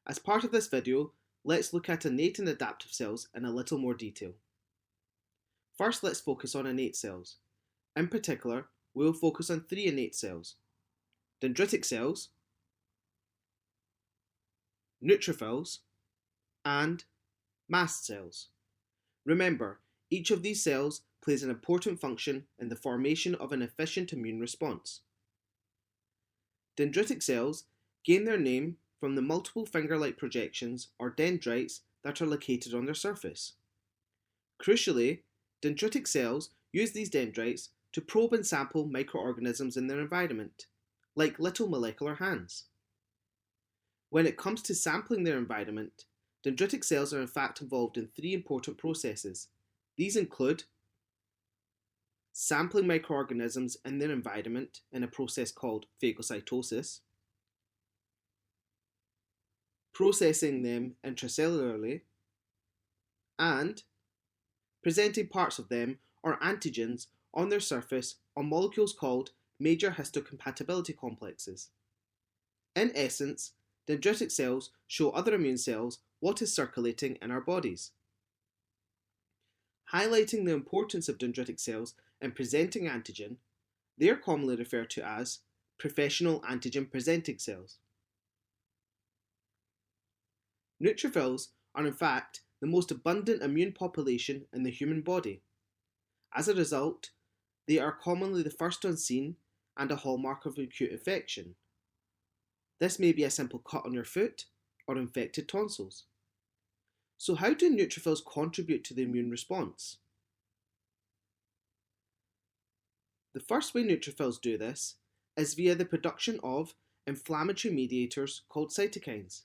As part of this video, let's look at innate and adaptive cells in a little more detail. First, let's focus on innate cells. In particular, we will focus on three innate cells: dendritic cells, neutrophils, and mast cells. Remember, each of these cells plays an important function in the formation of an efficient immune response. Dendritic cells gain their name from the multiple finger-like projections or dendrites that are located on their surface. Crucially, dendritic cells use these dendrites to probe and sample microorganisms in their environment, like little molecular hands. When it comes to sampling their environment, dendritic cells are in fact involved in three important processes. These include sampling microorganisms in their environment in a process called phagocytosis, processing them intracellularly, and presenting parts of them or antigens on their surface on molecules called major histocompatibility complexes. In essence, dendritic cells show other immune cells what is circulating in our bodies. Highlighting the importance of dendritic cells in presenting antigen, they are commonly referred to as professional antigen presenting cells. Neutrophils are in fact the most abundant immune population in the human body. As a result, they are commonly the first on scene and a hallmark of acute infection. This may be a simple cut on your foot or infected tonsils. So how do neutrophils contribute to the immune response? The first way neutrophils do this is via the production of inflammatory mediators called cytokines.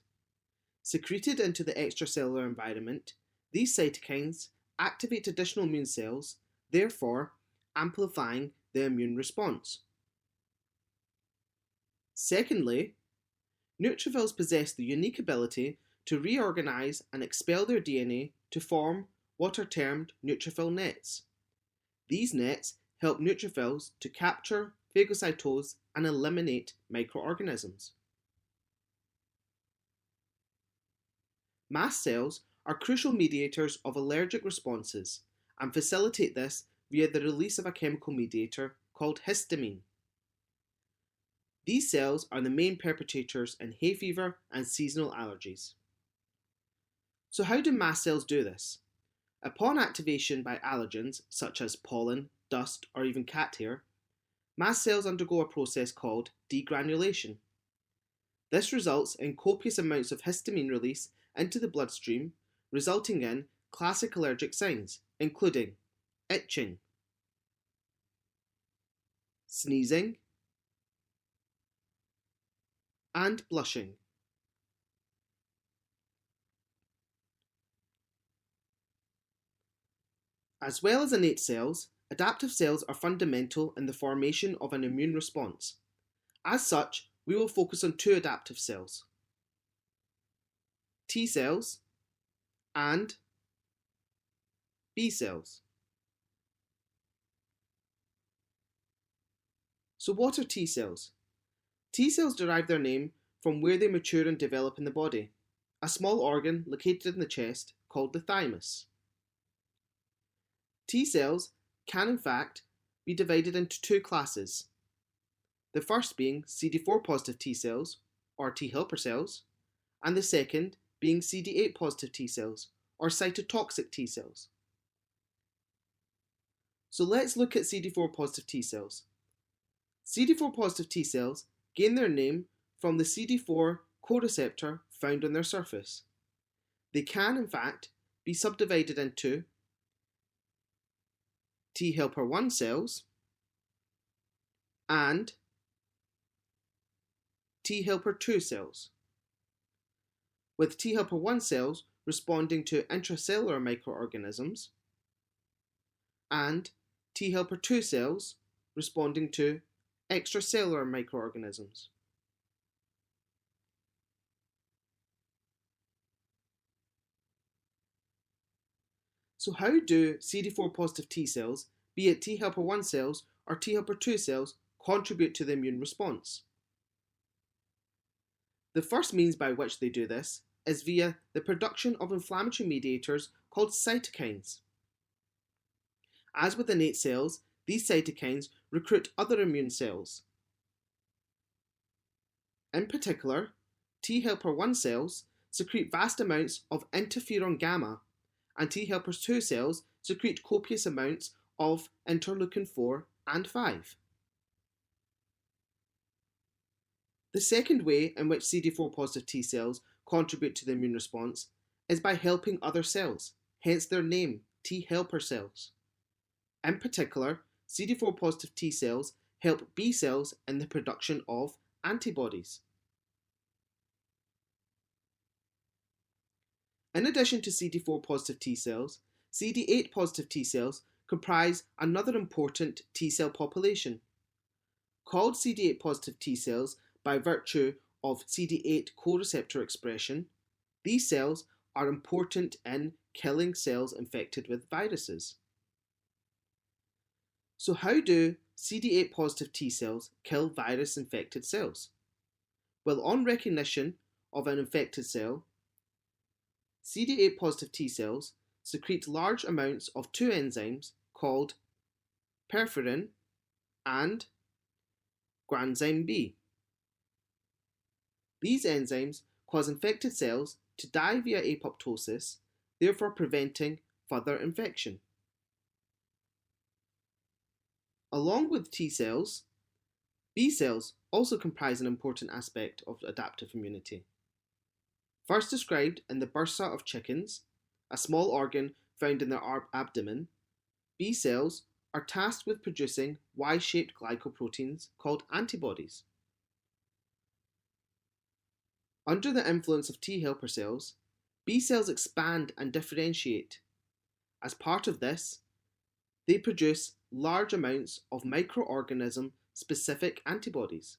Secreted into the extracellular environment, these cytokines activate additional immune cells, therefore amplifying the immune response. Secondly, neutrophils possess the unique ability to reorganize and expel their DNA to form what are termed neutrophil nets. These nets help neutrophils to capture, phagocytose, and eliminate microorganisms. Mast cells are crucial mediators of allergic responses and facilitate this via the release of a chemical mediator called histamine. These cells are the main perpetrators in hay fever and seasonal allergies. So how do mast cells do this? Upon activation by allergens such as pollen, dust, or even cat hair, mast cells undergo a process called degranulation. This results in copious amounts of histamine release into the bloodstream, resulting in classic allergic signs, including itching, sneezing, and blushing. As well as innate cells, adaptive cells are fundamental in the formation of an immune response. As such, we will focus on two adaptive cells: T cells and B cells. So what are T cells? T cells derive their name from where they mature and develop in the body, a small organ located in the chest called the thymus. T cells can in fact be divided into two classes, the first being CD4 positive T cells, or T helper cells, and the second being CD8 positive T cells, or cytotoxic T cells. So let's look at CD4 positive T cells. CD4 positive T cells gain their name from the CD4 coreceptor found on their surface. They can in fact be subdivided into T helper 1 cells and T helper 2 cells, with T helper 1 cells responding to intracellular microorganisms and T helper 2 cells responding to extracellular microorganisms. So how do CD4 positive T cells, be it T helper 1 cells or T helper 2 cells, contribute to the immune response? The first means by which they do this is via the production of inflammatory mediators called cytokines. As with innate cells, these cytokines recruit other immune cells. In particular, T helper 1 cells secrete vast amounts of interferon gamma, and T helper 2 cells secrete copious amounts of interleukin 4 and 5. The second way in which CD4 positive T cells contribute to the immune response is by helping other cells, hence their name, T helper cells. In particular, CD4 positive T cells help B cells in the production of antibodies. In addition to CD4 positive T cells, CD8 positive T cells comprise another important T cell population. Called CD8 positive T cells by virtue of CD8 co-receptor expression, these cells are important in killing cells infected with viruses. So how do CD8 positive T cells kill virus-infected cells? Well, on recognition of an infected cell, CD8 positive T cells secrete large amounts of two enzymes called perforin and granzyme B. These enzymes cause infected cells to die via apoptosis, therefore preventing further infection. Along with T cells, B cells also comprise an important aspect of adaptive immunity. First described in the bursa of chickens, a small organ found in their abdomen, B cells are tasked with producing Y-shaped glycoproteins called antibodies. Under the influence of T helper cells, B cells expand and differentiate. As part of this, they produce large amounts of microorganism-specific antibodies.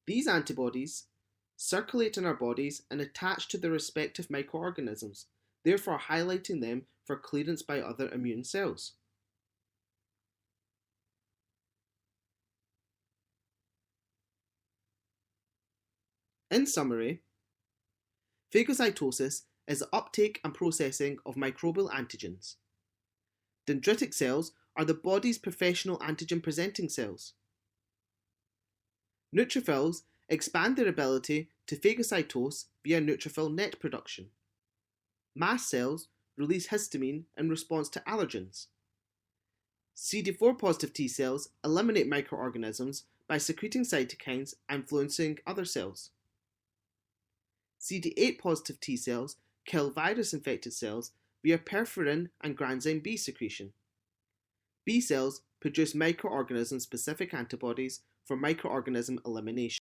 These antibodies circulate in our bodies and attach to their respective microorganisms, therefore highlighting them for clearance by other immune cells. In summary, phagocytosis is the uptake and processing of microbial antigens. Dendritic cells are the body's professional antigen-presenting cells. Neutrophils expand their ability to phagocytose via neutrophil net production. Mast cells release histamine in response to allergens. CD4 positive T cells eliminate microorganisms by secreting cytokines influencing other cells. CD8 positive T cells kill virus-infected cells via perforin and granzyme B secretion. B cells produce microorganism-specific antibodies for microorganism elimination.